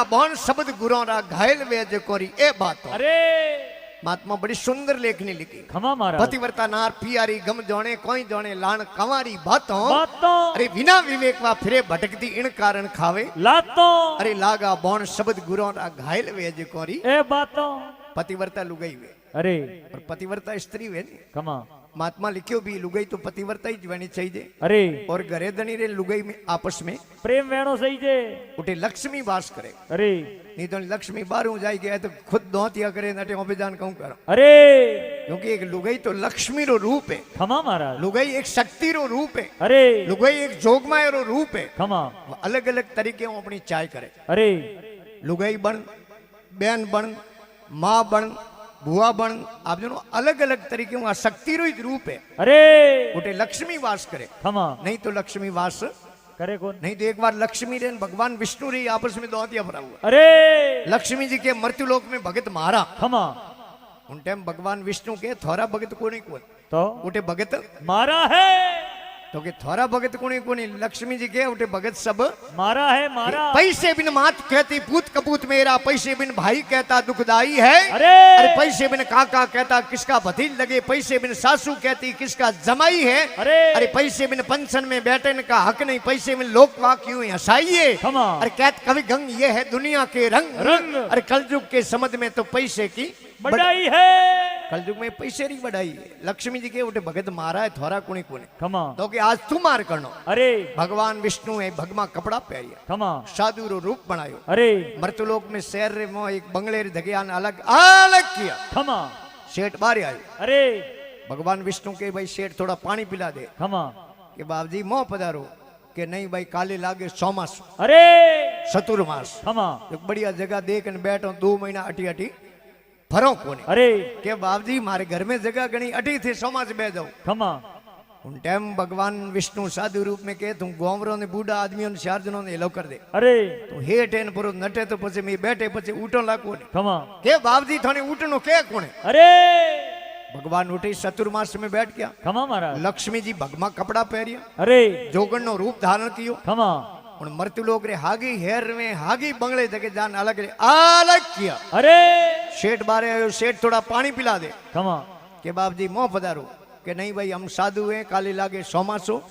बौन शब्द गुरों रा घायल वेज कोरी ए बात अरे महात्मा बड़ी सुंदर लेखनी लिखी। खमा मारा पतिव्रता नार पियारी गम जोने कोई जोने लान कंवारी बातों बातों अरे बिना विवेक वा फिरे भटकती इन कारण खावे लातों अरे लागा बौन शब्द गुरों रा घायल वेज कोरी ए बातों पतिव्रता लुगाई वे अरे और पतिव्रता स्त्री वे नी खमा महात्मा लिखियो भी लुगाई तो पतिव्रता ही जवानी चाहिए अरे और घरे धनी रे लुगाई में आपस में प्रेम वेणो सही जे उठे लक्ष्मी वास करे। अरे नहीं तो लक्ष्मी बारू जाई गया तो खुद दोहतिया करे नटे ओपे जान कहूं करो अरे क्योंकि एक लुगाई तो लक्ष्मी रो रूप है। खमा मारा लुगाई एक शक्ति रो रूप है। अरे लुगाई एक जोगमाय रो रूप है। खमा अलग अलग तरीके वो अपनी चाय करे। अरे लुगाई बन बहन बन माँ बन बुआ बन आप दोनों अलग अलग तरीके वहां शक्ति रो रूप है। अरे उठे लक्ष्मी वास करे। खमा नहीं तो लक्ष्मी वास करे कौन नहीं तो एक बार लक्ष्मी रे भगवान विष्णु रे आपस में दोहतिया भरा हुआ। अरे लक्ष्मी जी के मृत्युलोक में भगत मारा खमा उन टाइम भगवान विष्णु के थोड़ा भगत को नहीं कौन तो उठे भगत मारा है तो के थोड़ा भगत को नहीं लक्ष्मी जी के उठे भगत सब मारा है मारा पैसे बिन मात कहती पूत कपूत मेरा पैसे बिन भाई कहता दुखदाई है। अरे अरे पैसे बिन काका कहता किसका भतीज लगे पैसे बिन सासू कहती किसका जमाई है। अरे पैसे बिन पंचन में बैठने का हक नहीं पैसे बिन लोक वाक यूं हंसाइए। अरे कहत कवि गंग ये है दुनिया के रंग रंग अरे कलयुग के समझ में तो पैसे की बढ़ाई है कलयुग में पैसे री बढ़ाई है। लक्ष्मी जी के उठे भगत मारा है थोड़ा कुणी कुणी खमा तो कि आज तू मार करनो। अरे भगवान विष्णु है भगमा कपड़ा पहरिया खमा साधु रो रूप बनायो। अरे मृत्युलोक में शहर रे मो एक बंगले रे धगियान अलग अलग किया। खमा सेठ बाहर आयो। अरे भगवान विष्णु के भाई सेठ थोड़ा पानी पिला दे खमा कि बाबजी मोह पधारो कि नहीं भाई काले लागे सोमास अरे चतुर्मास खमा एक बढ़िया जगह देख ने बैठो 2 महीना अटी अटी फरो कोने। अरे के बाबजी मारे घर में जगह गणी अटी थे सोमास बह जाओ। खमा उन टाइम भगवान विष्णु साधु रूप में कहे तुम गोमरों ने बूढ़ा आदमियों ने 4 जनों ने लो कर दे। अरे तो हेठ एन पुरो नटे तो पछे मैं बैठे पछे उठो लाको ने खमा के बाबजी थाने उठनो के कोने। अरे भगवान उठे चतुर्मास में बैठ गया। खमा मारा लक्ष्मी जी भगमा कपड़ा पहरिया अरे जोगण नो रूप धारण कियो। खमा और मृत्युलोक रे हागी हेर में हागी बंगले जगह जान अलग रे अलग किया। अरे सेठ बारे आयो सेठ थोड़ा पानी पिला दे। खमा के बाप जी मोह पधारो कि नहीं भाई हम साधु हैं काले लागे सोमासो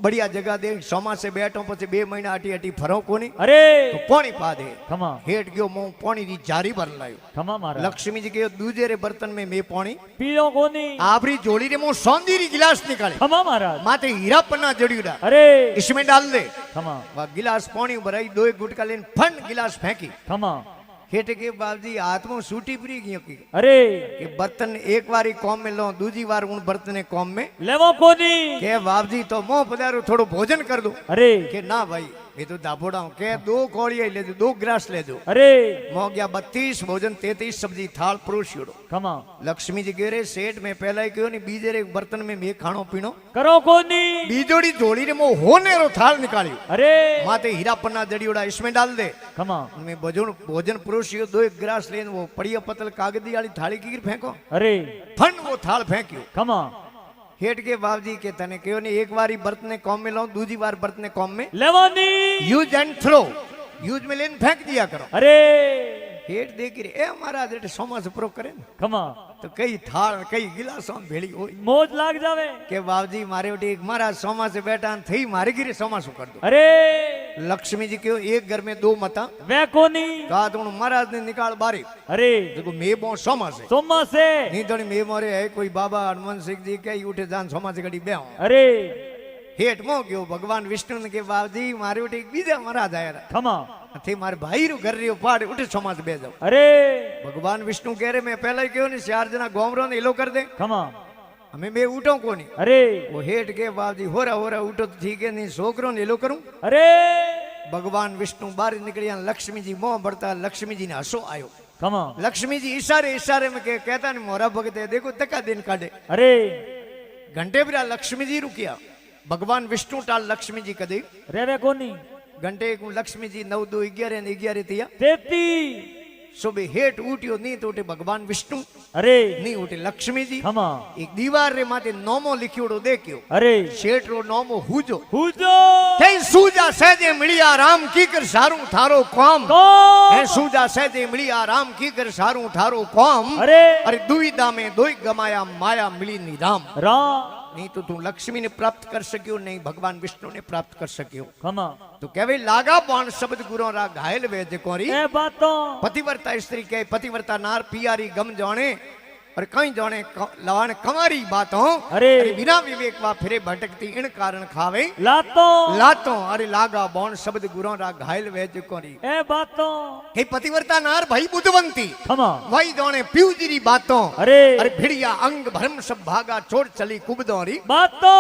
बढ़िया जगह दे सोमा से बैठो पछे 2 महीना अटी अटी फरो कोनी। अरे तो पानी पा दे खमा हेठ गयो मो पानी री जारी भर लायो। खमा मारा लक्ष्मी जी के दूजे रे बर्तन में मैं पानी पियो कोनी आपरी जोड़ी रे मो सौंदी री गिलास निकाले खमा मारा माथे हीरा पन्ना जड़ीड़ा अरे इसमें डाल दे। खमा वह गिलास पानी भराई 2 गुटका लेन फन गिलास फेंकी। खमा हेठ के बाबजी हाथ में सूटी परी गई की अरे कि बर्तन एक बारी कौम में लो दूजी बार उन बर्तन कौम में लेवो कोनी के बाबजी तो मोह पधारो थोड़ो भोजन कर दो। अरे के ना भाई ये तो दापोड़ा हूं के 2 कौड़िया ले दो 2 गिलास ले दो। अरे मोह गया 32 भोजन 33 सब्जी थाल परोसियोड़ो। खमा लक्ष्मी जी कह रहे सेठ में पहला ही क्यों नहीं बीजे रे बर्तन में मैं खानो पीनो करो कोनी बीजोड़ी जोड़ी रे मोह होने रो थाल निकालियो। अरे माथे हीरा पन्ना जड़ीयोड़ा इसमें डाल दे। खमा मैं भोजन परोसियो 2 गिलास लेन वो पड़िया पतल कागदी वाली थाली की फेंको अरे फन वो थाल फेंकियो। खमा हेठ के बाबजी के तने क्यों नहीं एक बारी बर्तने कॉम में लो दूसरी बार बर्तने कॉम में लेवानी यूज एंड थ्रो यूज में लेन फेंक दिया करो। अरे हेठ देख रे ए महाराज रे सोमास प्रो करे न खमा तो कई थाल कई गिलासों भेड़ी होई मौज लाग जावे के बाबजी मारे उठे एक महाराज सोमा से बैठा थई मारे गिरे सोमासु कर दो। अरे लक्ष्मी जी क्यों एक घर में 2 मता वे कोनी कहा तो महाराज ने निकाल बारी अरे देखो मैं बो सोमा से सोमा से नहीं तो मैं मोरे है कोई बाबा हनुमान सिंह जी के उठे जान सोमा से गड़ी ब्याह अरे हेठ मो गयो भगवान विष्णु ने के बाबजी मारे उठे एक बीजा महाराज आया खमा थे मारे भाई रू घर रियो पाड़ उठे समाज बे जाओ। अरे भगवान विष्णु कह रहे मैं पहले ही क्यों नहीं 4 जना गोमरों ने इलो कर दे खमा हमें मैं उठो को नहीं। अरे वो हेठ के बाबजी हो रहा उठो तो ठीक है नहीं छोकरों ने इलो करूं। अरे भगवान विष्णु बाहर निकलिया लक्ष्मी जी मोह बढ़ता लक्ष्मी जी ने हंसो आयो। खमा लक्ष्मी जी इशारे इशारे में कहता नहीं मोरा भगत है देखो तका दिन काटे। अरे घंटे बिरा लक्ष्मी जी रुकिया भगवान विष्णु टाल लक्ष्मी जी कदे रेवे कोनी घंटे को लक्ष्मी जी 9 2 11 11 थिया 33 सुबह हेठ उठ्यो नहीं तो उठे भगवान विष्णु अरे नहीं उठे लक्ष्मी जी खमा एक दीवार रे माथे नोमो लिखियोड़ो देख्यो अरे शेठ रो नोमो हुजो हुजो कई सूजा सहजे मिलिया राम की कर सारू थारो काम कौन है सूजा सहजे मिलिया राम की कर सारू थारो काम अरे अरे दुविधा में दोई गमाया माया मिली नी राम राम नहीं तो तू लक्ष्मी ने प्राप्त कर सकियो नहीं भगवान विष्णु ने प्राप्त कर सकियो खमा तो कहवे लागा बाण शब्द गुरो रा घायल वे कोरी ए बातों पतिव्रता स्त्री के पतिव्रता नार पियारी गम जाने और कहीं जाने लवान कंवारी बातों अरे बिना विवेक वा फिरे भटकती इन कारण खावे लातों लातों अरे लागा बाण शब्द गुरो रा घायल वे कोरी ए बातों हे पतिव्रता नार भाई बुद्धवंती खमा वही जाने प्यूजिरी बातों अरे अरे भिड़िया अंग भरम सब भागा चोर चली कुबदौरी बातों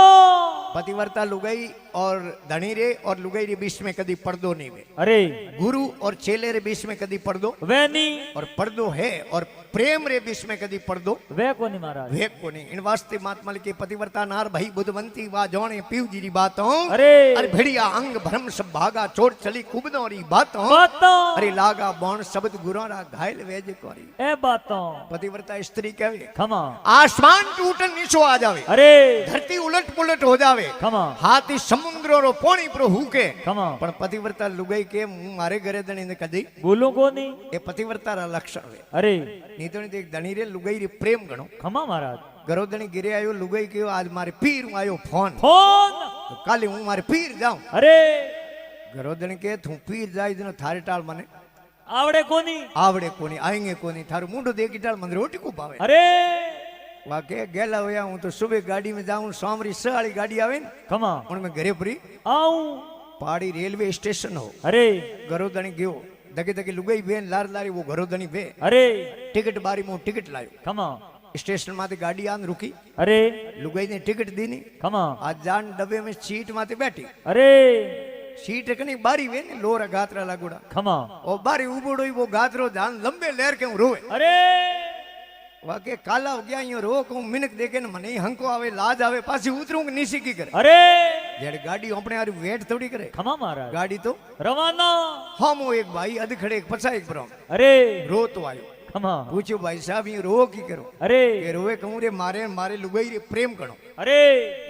पतिव्रता लुगाई और धनी रे और लुगाई रे बीच में कदी पर्दो नहीं वे अरे गुरु और चेले रे बीच में कदी पर्दो वेनी और पर्दो है और प्रेम रे बीच में कदी पर्दो वे को नहीं महाराज वे को नहीं इन वास्ते महात्मा के पतिव्रता नार भाई बुद्धवंती वा जोने पीव जी री बातों अरे अरे भिड़िया अंग भरम सब भागा चोर चली कुबदो री बातों बातों अरे लागा बौण शब्द गुरो रा घायल वेज कोरी ए बातों पतिव्रता स्त्री कहे खमा आसमान टूटन नीचो आ जावे अरे धरती उलट पुलट हो जावे खमा हाथी समुद्रो रो पानी पर हुके खमा पण पतिव्रता लुगाई के मुंह मारे घरे धणी ने कदी बोलो को नहीं ए पतिव्रता रा लक्षण वे अरे नहीं तो नहीं देख धणी रे लुगाई रे प्रेम गणो खमा महाराज घरो धणी गिरे आयो लुगाई के आज मारे पीर हूं आयो फोन फोन तो काले हूं मारे पीर जाऊं अरे घरो धणी के तू पीर जाई जनो थारे टाल मने आवड़े कोनी आवड़े कोनी आएंगे कोनी थारो मुंडो देखी टाल मन रोटी को पावे अरे वाके गेला होया हूं तो सुबह गाड़ी में जाऊं सोमरी साली गाड़ी आवे न खमा उनमें घरे परी आऊं पहाड़ी रेलवे स्टेशन हो अरे घरो धणी गयो दगे दगे लुगाई बेन लार लारी वो घरो धणी बे अरे टिकट बारी में टिकट लायो खमा स्टेशन माथे गाड़ी आन रुकी अरे लुगाई ने टिकट दी नी खमा आज जान डब्बे में सीट माथे बैठी अरे सीट कनी बारी वे ने लोरा गात्रा लागुड़ा खमा ओ बारी उबोड़ो वो गात्रो जान लंबे लेर के रोवे अरे वाके काला हो गया यो रो को मिनक देखे न मने हंको आवे लाज आवे पासी उतरूं के नीसी की करे अरे जेड़ गाड़ी अपने यार वेट थोड़ी करे खमा महाराज गाड़ी तो रवाना हम वो एक भाई अध खड़े एक पछा एक बरो अरे रो तो आयो खमा पूछो भाई साहब ये रो की करो अरे ये रोवे कहूं रे मारे मारे लुगाई रे प्रेम करो अरे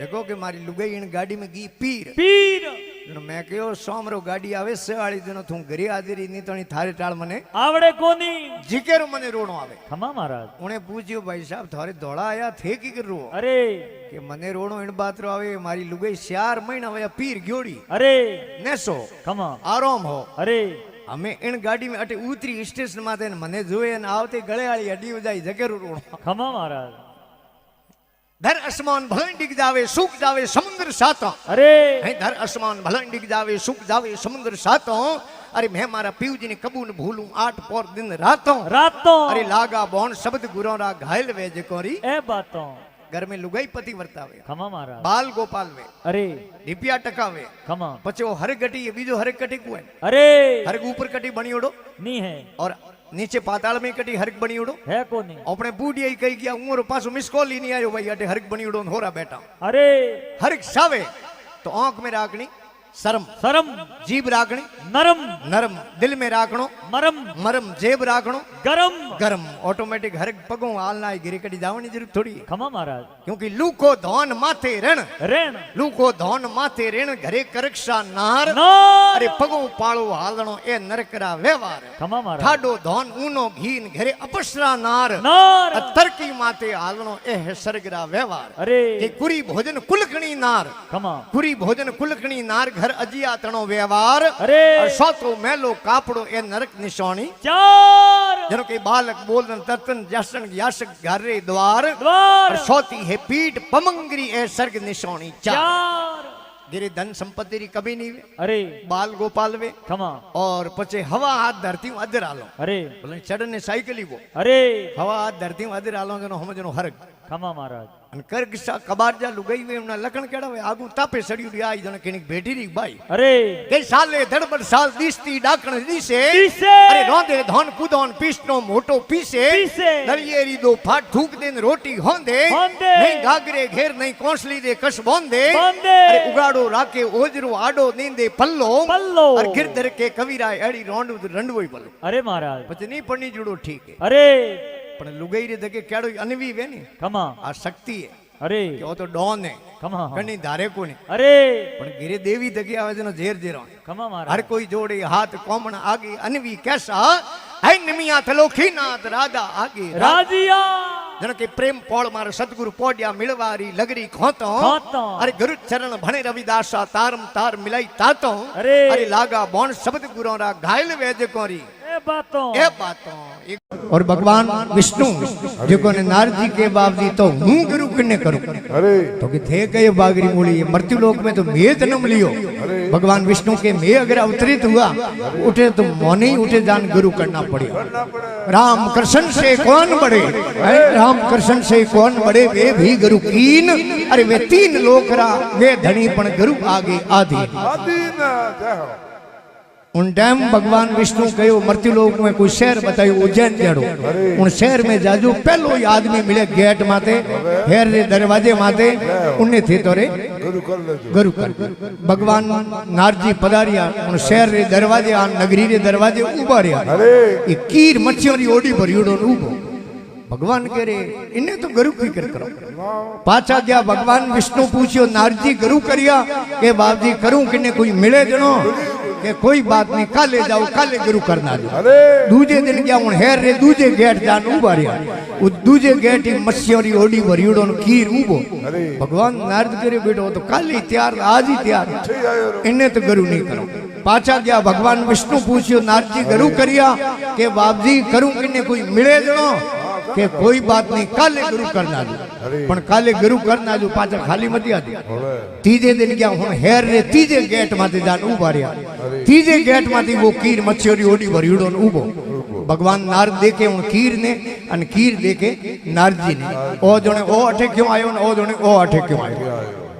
देखो कि मारी लुगाई इन गाड़ी में गी पीर पीर जनो मैं कहो सोमरो गाड़ी आवे सेवाड़ी जनो तू घरे आदरी नी तो थारे टाल मने आवड़े कोनी जिकेरो मने रोणो आवे खमा महाराज उन्हें पूछियो भाई साहब थारे दौड़ा आया थे की कर रो अरे कि मने रोणो इन बात रो आवे मारी लुगाई 4 महीना वया पीर ग्योड़ी अरे नेसो खमा आराम हो अरे हमें इन गाड़ी में अटे उतरी स्टेशन माथे ने मने जोए न आवते गळे वाली हड्डी वजाई जकेरो रोणो खमा महाराज धर आसमान भले डिग जावे सूख जावे समुद्र सातो अरे है धर आसमान भले डिग जावे सूख जावे समुद्र सातो अरे मैं मारा पीव जी ने कबू न भूलूं 8 पोर दिन रातों रातों अरे लागा बौन शब्द गुरो रा घायल वे जकोरी ए बातों घर में लुगाई पति वर्तावे खमा महाराज बाल गोपाल वे अरे दीपिया टकावे खमा पछे वो हर गटी बीजो हर कटी को है अरे हर ऊपर कटी बनी उड़ो नहीं है और नीचे पाताल में कटी हरक बनी उड़ो है कोनी अपने बूढ़ी ही कही गया उमर पासो मिस कॉल ही नहीं आयो भाई अटे हरक बनी उड़ो हो रहा बेटा अरे हरक सावे तो आंख में राखनी शर्म शरम जीभ राखनी नरम नरम दिल में राखणो मरम मरम जेब राखणो गरम गरम ऑटोमेटिक हरक पगों हालना गिरी कटी जावनी जरूरत थोड़ी है खमा महाराज क्योंकि लूको धौन माथे रण रेण लूको धौन माथे ऋण घरे करक्षा नार नार अरे पगों पाळो हालणो ए नरकरा व्यवहार खमा महाराज ठाडो धौन ऊनो घीन घरे अपसरा नार नार तरकी माथे हालणो ए सरगरा व्यवहार अरे के कुरी भोजन कुलकणी नार खमा कुरी भोजन कुलकणी नार घर अजिया तणो व्यवहार अरे और सोतो मेलो कापड़ो ए नरक निशानी चार जनो के बालक बोलन तर्तन जासन यासक घरे द्वार द्वार और सोती है पीठ पमंगरी ए सर्ग निशानी चार चार गिरे धन संपत्ति री कभी नहीं वे अरे बाल गोपाल वे खमा और पचे हवा हाथ धरती हूँ अधर आलो अरे बोले चढ़ने साइकिल ही वो अरे हवा हाथ धरती हूँ अधर आलो जनो हम जनो हरग खमा महाराज અને કર કિસ્સા કબારજા લુગાઈ વે એમના લખણ કેળાવે આગુ તાપે સડ્યું રી આઈ જને કેની ભેટી રી બાઈ અરે કે સાલે ધડબડ સાલ દીસતી ડાકણ દીસે દીસે. અરે રોંદે ધોન કુદોન પીસનો મોટો પીસે પીસે. દળિયેરી દો ફાટ થૂક દેન રોટી હોંદે હોંદે. નહીં ગાગરે ઘેર નહીં કોસલી દે કસ બોંદે બોંદે. અરે ઉગાડો રાકે ઓજરો આડો નીંદે પલ્લો પલ્લો. અરે ગિરધર કે કવિરાય એડી રોંડું રંડવોય પલ્લો અરે મહારાજ પછી નહીં પડી જુડો ઠીક હે અરે પણ લુગાઈ રે દકે કેડો અનવી વે ને કમા આ શક્તિ હે અરે કે ઓ તો ડોન હે કમા કણી ધારે કોને અરે પણ ગિરે દેવી દકે આવે છે ઝેર ઝેરો કમા હર મહારાજ કોઈ જોડે હાથ કોમણ આગે અનવી કેસા હૈ નિમિયા તલોખીનાથ રાધા આગે રાજીયા જણ કે પ્રેમ પોળ માર સદગુરુ પોડ્યા મિળવારી લગરી ખોતો ખોતો. અરે ગુરુ ચરણ ભણે રવિદાસા તારમ તાર મિલાઈ તાતો અરે. અરે લાगा બોણ શબ્દ ગુરોરા ઘાयल વેજ कोरी એ બાતો ए बातों और भगवान विष्णु जो ने नारद जी के बाप दी तो हूं गुरु किन्ने करूं अरे तो कि थे गए बागरी मूली ये मृत्यु लोक में तो मैं जन्म लियो भगवान विष्णु के मैं अगर अवतरित हुआ उठे तो मोने ही उठे जान गुरु करना पड़ेगा राम कृष्ण से कौन बड़े राम कृष्ण से कौन बड़े वे भी गुरु कीन अरे वे तीन लोकरा वे धनी पण गुरु आगे आदि आदीन जय हो उन टाइम भगवान विष्णु कहो मृत्यु लोक में कोई शहर बतायो उज्जैन जड़ो उन शहर में जाजू पहलो ही आदमी मिले गेट माते हेर रे दरवाजे माते उन्हें थे तो रे गुरु कर लेजो गुरु कर भगवान नारजी पधारिया उन शहर रे दरवाजे आ नगरी रे दरवाजे उभा रहा अरे ये कीर मच्छियों री ओडी भरियोड़ो उभो भगवान कह रे इन्हें तो गुरु की कर करो पाछा गया भगवान विष्णु पूछियो नारजी गुरु करिया के बाप जी करूं किन्ने कोई मिले जनो के कोई बात नहीं काले जाओ काले गुरु करना जो अरे दूजे दिन गया हूं हेर रे दूजे गेट जान उभा रहा वो दूजे गेट ही मच्छियों री ओडी भरियोड़ो कीर उभो अरे भगवान नारद करे बेटो तो काले तैयार आज ही तैयार ठीक आयो रो इन्हें तो गुरु नहीं करो पाछा गया भगवान विष्णु पूछियो नारद जी गुरु करिया के बाप जी करूं किन्ने कोई मिले जनो के कोई बात नहीं काले गुरु करना जो पण काले गुरु करना जो पाछा खाली मत आदी હવે तीजे दिन गया हूं हेर रे तीजे गेट माथे जान उभा रहा तीजे गेट माथी वो कीर मच्छियोरी ओडी भरियोड़ो ने उभो भगवान नारद देखे उन कीर ने अन कीर देखे नारद जी ने ओ जणे ओ अठे क्यों आयो ने ओ जणे ओ अठे क्यों आयो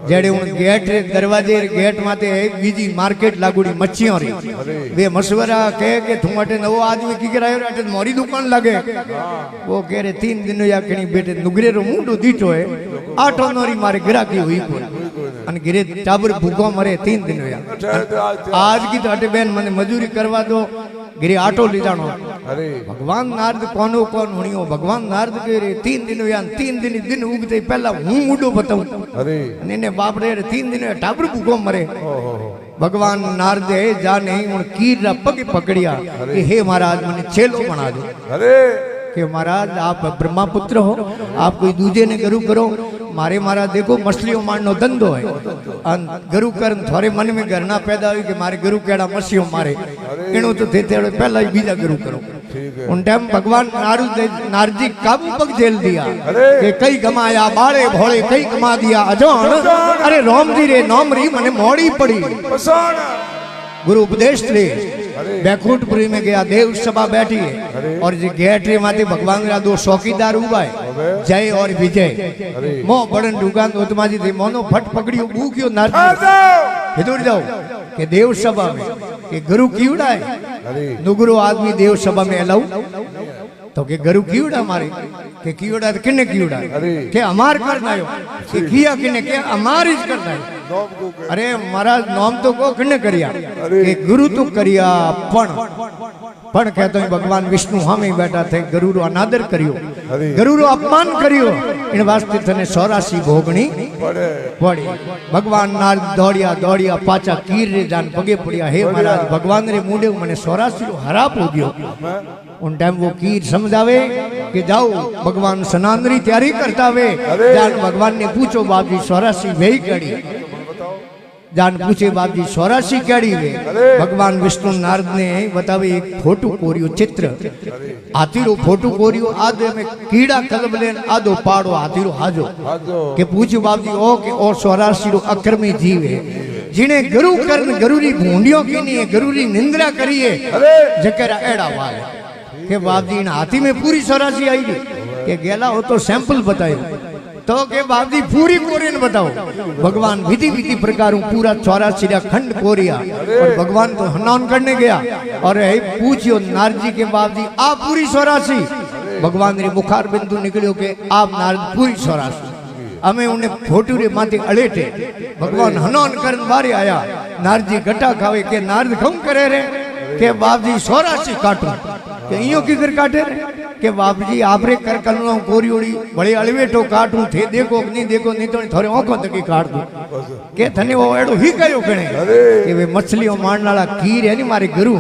जेड़े उन गेट रे दरवाजे रे गेट माथे एक बीजी मार्केट लागुड़ी मच्छियों री वे मशवरा कहे के तुम अटे नवो आदमी की करायो रे अटे मोरी दुकान लगे वो कह रे 3 दिन या कणी बेटे नुगरे रो मुंडो दीठो है आठो नोरी मारे गिराकी हुई कोन अन गिरे टाबर भूखो मरे 3 दिन या आज की तो अटे बेन मने मजूरी करवा दो गिरे आटो ले जानो अरे भगवान नारद कोनो कौन हुनियो भगवान नारद के रे 3 दिन या 3 दिन उगते पहला हूं मुंडो बताऊं अरे ने बाप रे 3 दिन टाबर भूखो मरे ओहो भगवान नारद जाने उन कीर रा पग पकड़िया कि हे महाराज मने छेलो बना दो अरे कि महाराज आप ब्रह्मा पुत्र हो आप कोई दूजे ने गुरु करो मारे महाराज देखो मछलियों मारनो धंधो है अन गुरु करन थोड़े मन में घरना पैदा हुई कि मारे गुरु केड़ा मछलियों मारे इनो तो थे पहला ही बीजा गुरु करो ठीक है उन टाइम भगवान नारद जी काबू पग जेल दिया अरे कि कई गमाया बाड़े भोले कई गमा दिया अजोन अरे रोम जी रे नोम री मने मोड़ी पड़ी पसाण गुरु उपदेश ले बैकुंठपुरी में गया देव सभा बैठी है और जी गेट रे माथे भगवान रा दो चौकीदार उभा है जय और विजय मो बड़न दुकान उत्माजी थी मोनो फट पकड़ियो बूक्यो नारद इधर जाओ के देव सभा में के गुरु कीवड़ा है नुगरो आदमी देव सभा में अलाउ तो के गुरु कीवड़ा मारे के कीवड़ा तो किन्ने कीवड़ा के अमार करना आयो के किया किन्ने के अमार ही करना है अरे महाराज नाम तो को किन्ने करिया के गुरु तो करिया पण कहतो भगवान विष्णु हम ही बैठा थे गुरु रो अनादर करियो गुरु रो अपमान करियो इन वास्ते तने 84 भोगणी पड़ी भगवान नारद दौड़िया दौड़िया पाचा कीर रे जान पगे पड़िया हे महाराज भगवान रे मुंडे मने 84 रो हराप हो गयो उन टाइम वो कीर समझावे कि जाओ भगवान स्नान री तैयारी करता वे जान भगवान ने पूछो बाप जी 84 वेही कड़ी जान पूछे बाप जी 84 कड़ी वे भगवान विष्णु नारद ने बतावे एक फोटो कोरियो चित्र हाथीरो फोटो कोरियो आधे में कीड़ा कलबलेन आधो पाड़ो हाथीरो हाजो के पूछो बाप जी ओ के और 84 रो अक्रमी जीव है जिने गुरु करन गुरुरी भूंडियों की नहीं गुरुरी निंद्रा करिए जकरा एड़ा वाले के बाप जी हाथी में पूरी 84 आई गई के गेला हो तो सैंपल बतायो तो के बाबजी पूरी कोरी ने बताओ भगवान विधि विधि प्रकार पूरा 84 खंड कोरिया और भगवान तो हनन करने गया और पूछियो नारजी के बाबजी आप पूरी 84 भगवान रे बुखार बिंदु निकलियो के आप नारद पूरी 84 अमे उन्हें फोटू रे माथे अड़ेटे भगवान हनन करन बारे आया नारजी गटा खावे के नारद खम करे रे के बाबजी 84 काटू के इयो किधर काटे रे के बाबजी आपरे कर कलनो कोरियोड़ी बड़े अलवेटो काटू थे देखो नहीं तो थोड़े आंखों तक ही काट दू के थने वो एडो ही कयो कणे के वे मछलियों मारनाला कीर है नी मारे गुरु